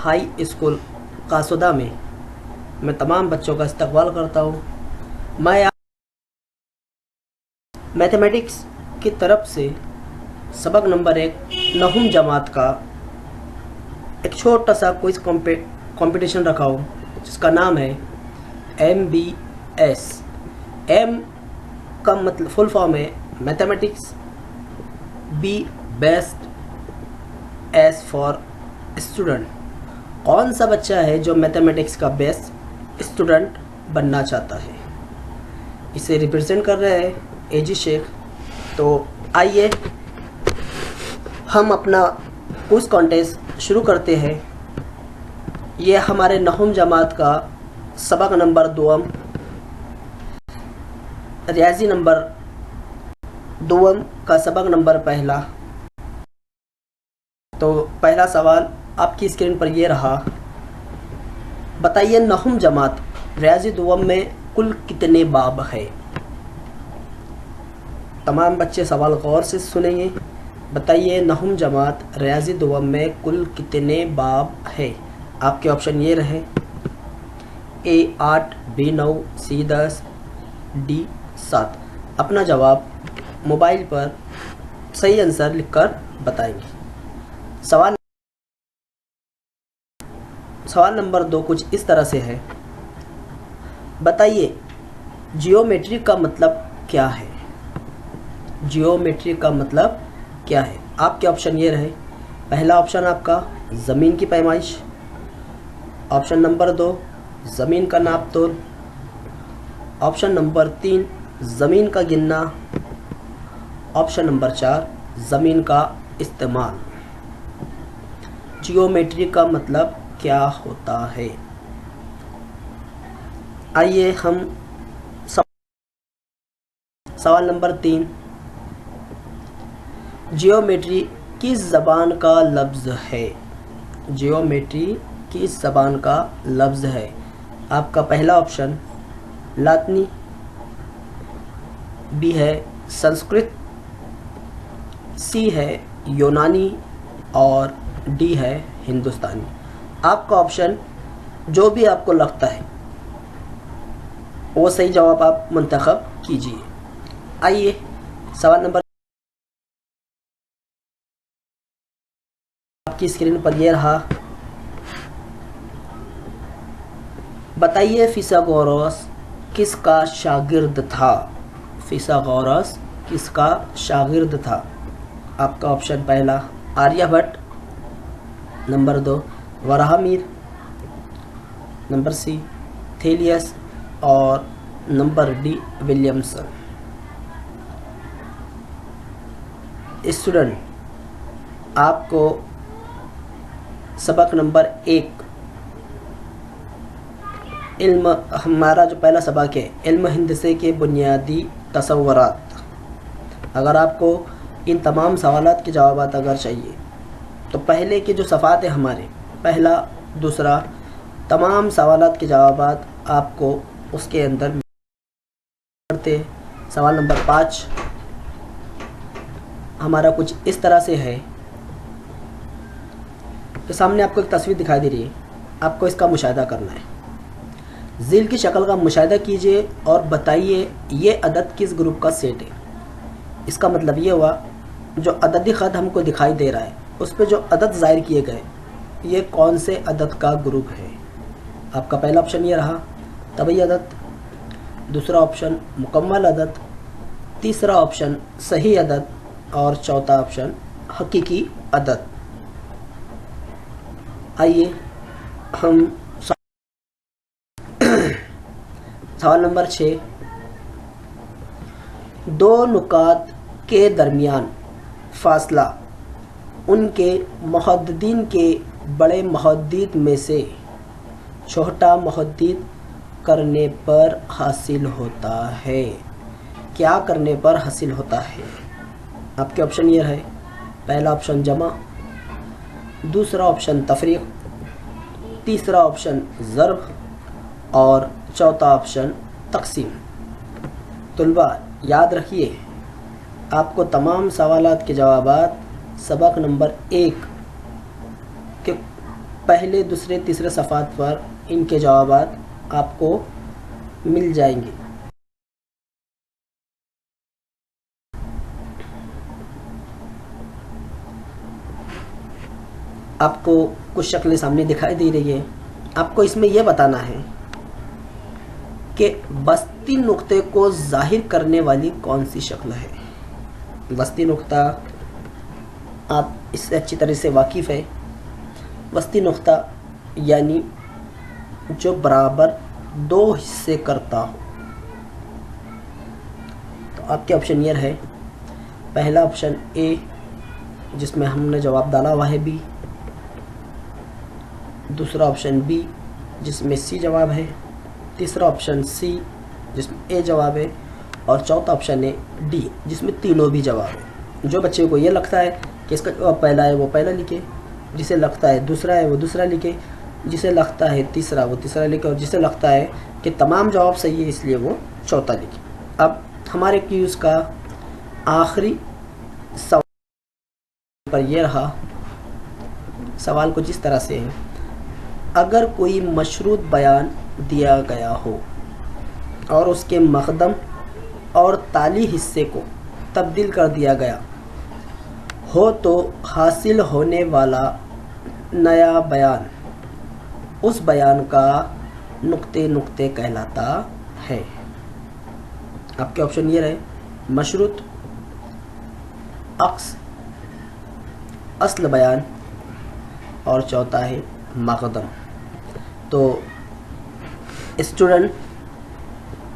High school कासोदा में मैं तमाम बच्चों का इस्तकबाल करता हूँ। मैं मैथमेटिक्स की तरफ से सबक नंबर 1 नहुम जमात का एक छोटा सा क्विज कंपटीशन रखा हूँ, जिसका नाम है MBS। एम का मतलब फुल फॉर्म है mathematics, B best, S for student. कौन सा बच्चा है जो मैथमेटिक्स का बेस्ट स्टूडेंट बनना चाहता है? इसे रिप्रेजेंट कर रहे हैं एजी शेख। तो आइए हम अपना क्विज कॉन्टेस्ट शुरू करते हैं। ये हमारे नहुम जमात का सबक नंबर 2, रियाजी नंबर 2 का सबक नंबर 1। तो पहला सवाल आपकी स्क्रीन पर ये रहा। बताइए नहुम जमात रियाजी 2 में कुल कितने बाब है? तमाम बच्चे सवाल गौर से सुनेंगे। बताइए नहुम जमात रियाजी 2 में कुल कितने बाब है? आपके ऑप्शन ये रहे: A 8, B 9, C 10, D 7। अपना जवाब मोबाइल पर सही आंसर लिखकर बताएंगे। सवाल नंबर 2 कुछ इस तरह से है। बताइए जियोमेट्री का मतलब क्या है? जियोमेट्री का मतलब क्या है? आपके ऑप्शन ये रहे। पहला ऑप्शन आपका ज़मीन की पैमाइश, ऑप्शन नंबर 2 ज़मीन का नाप तोल, ऑप्शन नंबर 3 ज़मीन का गिनना, ऑप्शन नंबर 4 ज़मीन का इस्तेमाल। जियोमेट्री का मतलब क्या होता है? आइए हम सवाल नंबर 3। जियोमेट्री किस ज़बान का लफ्ज़ है? जियोमेट्री किस ज़बान का लफ्ज़ है? आपका पहला ऑप्शन लातिनी, बी है संस्कृत, सी है यूनानी और डी है हिंदुस्तानी। आपका ऑप्शन जो भी आपको लगता है वो सही जवाब आप मुंतखब कीजिए। आइए सवाल नंबर आपकी स्क्रीन पर यह रहा। बताइए फिसागोरस किसका शागिर्द था? फिसागोरस किसका शागिर्द था? आपका ऑप्शन पहला आर्यभट्ट, नंबर 2 वराहमिर, नंबर सी थेलियस और नंबर डी विलियमसन। स्टूडेंट, आपको सबक नंबर 1 इल्म, हमारा जो पहला सबक है इल्म हिंदसे के बुनियादी तसव्वुरात। अगर आपको इन तमाम सवालात के जवाबात अगर चाहिए तो पहले के जो सफ़ात है हमारे, पहला दूसरा तमाम सवालात के जवाबात आपको उसके अंदर पढ़ते। सवाल नंबर 5 हमारा कुछ इस तरह से है कि सामने आपको एक तस्वीर दिखाई दे रही है, आपको इसका मुशाहिदा करना है। ज़ील की शक्ल का मुशाहिदा कीजिए और बताइए ये अदद किस ग्रुप का सेट है। इसका मतलब ये हुआ जो अददी ख़त हमको दिखाई दे रहा है उस पर जो अदद ज़ाहिर किए गए ये कौन से अदद का ग्रुप है। आपका पहला ऑप्शन ये रहा तबई अदद, दूसरा ऑप्शन मुकम्मल अदद, तीसरा ऑप्शन सही अदद और चौथा ऑप्शन हकीकी अदद। आइए हम सवाल नंबर 6। दो नुकात के दरमियान फासला उनके मुहद्दिदीन के बड़े मुहद्दिद में से छोटा मुहद्दिद करने पर हासिल होता है। क्या करने पर हासिल होता है? आपके ऑप्शन ये है। पहला ऑप्शन जमा, दूसरा ऑप्शन तफरीक, तीसरा ऑप्शन ज़र्ब और चौथा ऑप्शन तकसीम। तुलबा याद रखिए आपको तमाम सवालात के जवाबात सबक नंबर 1 के पहले, दूसरे, तीसरे सफ़ात पर इनके जवाबात आपको मिल जाएंगे। आपको कुछ शक्लें सामने दिखाई दे रही है। आपको इसमें यह बताना है कि वस्ती नुक्ते को जाहिर करने वाली कौन सी शक्ल है। वस्ती नुक्ता आप इससे अच्छी तरह से वाकिफ़ है। वस्ती नुक्ता यानी जो बराबर दो हिस्से करता हो। तो आपके ऑप्शन ये है, पहला ऑप्शन ए जिसमें हमने जवाब डाला हुआ है बी, दूसरा ऑप्शन बी जिसमें सी जवाब है, तीसरा ऑप्शन सी जिसमें ए जवाब है, और चौथा ऑप्शन है डी जिसमें तीनों भी जवाब है। जो बच्चे को ये लगता है कि इसका जवाब पहला है वो पहला लिखे, जिसे लगता है दूसरा है वो दूसरा लिखे, जिसे लगता है तीसरा वो तीसरा लिखे, और जिसे लगता है कि तमाम जवाब सही है इसलिए वो चौथा लिखे। अब हमारे क्यूज़ का आखिरी सवाल पर यह रहा। सवाल कुछ इस तरह से है, अगर कोई मशरूत बयान दिया गया हो और उसके मक़दम और ताली हिस्से को तब्दील कर दिया गया हो तो हासिल होने वाला नया बयान उस बयान का नुक्ते नुक्ते कहलाता है। आपके ऑप्शन ये रहे, मशरूत, अक्स, अस्ल बयान, और चौथा है मक़दम। तो स्टूडेंट,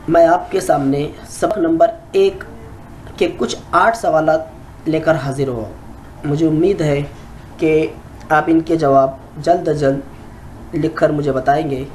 मैं आपके सामने सबक नंबर 1 के कुछ 8 सवाल लेकर हाजिर हुआ। मुझे उम्मीद है कि आप इनके जवाब जल्द अज जल्द लिखकर मुझे बताएंगे।